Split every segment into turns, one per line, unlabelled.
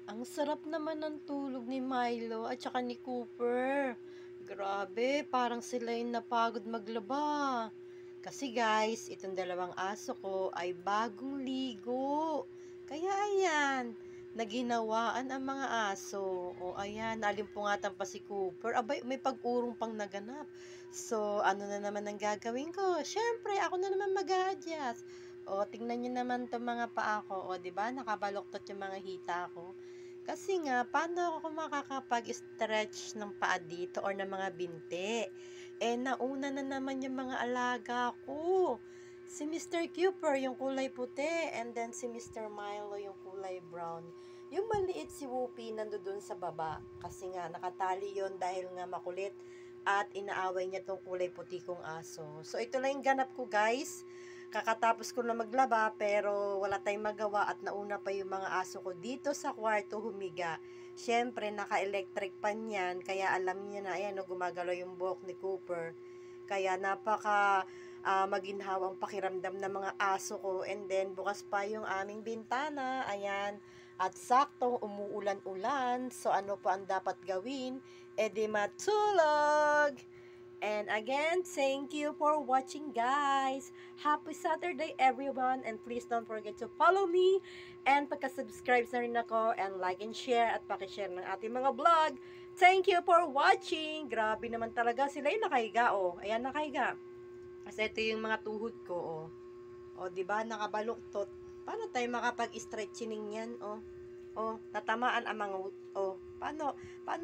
Ang sarap naman ng tulog ni Milo at saka ni Cooper. Grabe, parang sila yung napagod maglaba. Kasi guys, itong dalawang aso ko ay bagong ligo. Kaya ayan, naginawaan ang mga aso. O ayan, nalimpungatan pa si Cooper. Abay, may pag-urong pang naganap. So, ano na naman ang gagawin ko? Siyempre, ako na naman mag-a-adjust. O, tingnan nyo naman itong mga paa ko. O, di ba nakabaloktot yung mga hita ko. Kasi nga, paano ako makakapag-stretch ng paa dito or ng mga binti? Eh, nauna na naman yung mga alaga ko. Si Mr. Cooper, yung kulay puti, and then si Mr. Milo, yung kulay brown. Yung maliit si Whoopi nandoon sa baba. Kasi nga, nakatali yon dahil nga makulit at inaaway niya tong kulay puti kong aso. So, ito lang yung ganap ko, guys. Kakatapos ko na maglaba pero wala tayong magawa at nauna pa yung mga aso ko dito sa kwarto humiga. Siyempre, naka-electric pan yan, kaya alam niya na, ayan, no, gumagalaw yung buhok ni Cooper. Kaya napaka maginhawang pakiramdam ng mga aso ko. And then, bukas pa yung aming bintana, ayan. At saktong umuulan-ulan, so ano pa ang dapat gawin? E di matulog! And again, thank you for watching, guys. Happy Saturday, everyone. And please don't forget to follow me. And pagka-subscribe na rin ako. And like and share. At pakishare ng ating mga vlog. Thank you for watching. Grabe naman talaga. Sila yung nakahiga, oh. Ayan, nakahiga. Kasi ito yung mga tuhod ko, oh. O, diba? Nakabaluktot. Paano tayo makapag-stretching yan, oh? Oh, tatamaan ang mga, oh. Paano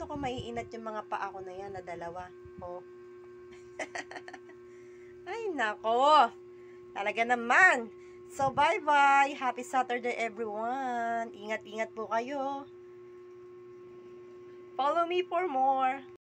ko maiinat yung mga paa ko na yan na dalawa? Oh. Ay, nako. Talaga naman. So, bye-bye. Happy Saturday, everyone. Ingat-ingat po kayo. Follow me for more.